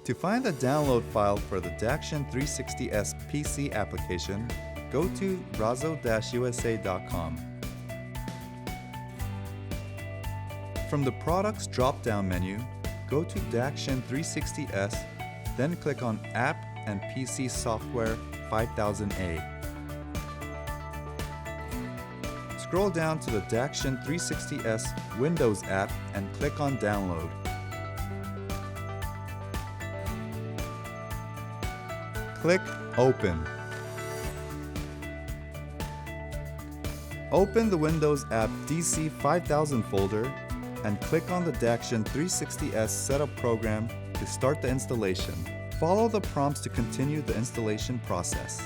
To find the download file for the DAction360S PC application, go to RAZO-USA.com. From the Products drop-down menu, go to DAction360S, then click on App and PC Software 5000A. Scroll down to the DAction360S Windows app and click on Download. Click Open. Open the Windows app DC 5000 folder and click on the DAction360S Setup program to start the installation. Follow the prompts to continue the installation process.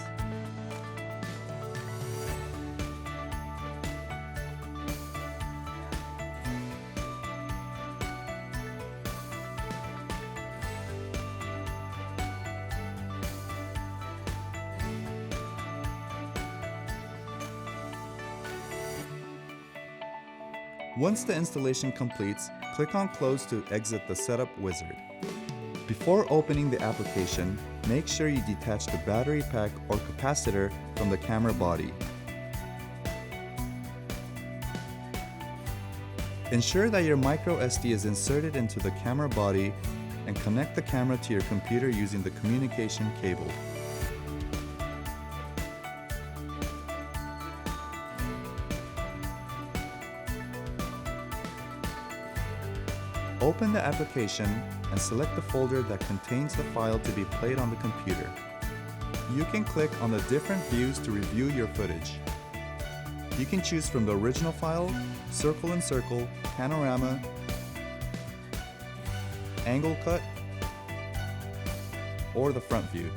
Once the installation completes, click on Close to exit the setup wizard. Before opening the application, make sure you detach the battery pack or capacitor from the camera body. Ensure that your micro SD is inserted into the camera body and connect the camera to your computer using the communication cable. Open the application and select the folder that contains the file to be played on the computer. You can click on the different views to review your footage. You can choose from the original file, circle and circle, panorama, angle cut, or the front view.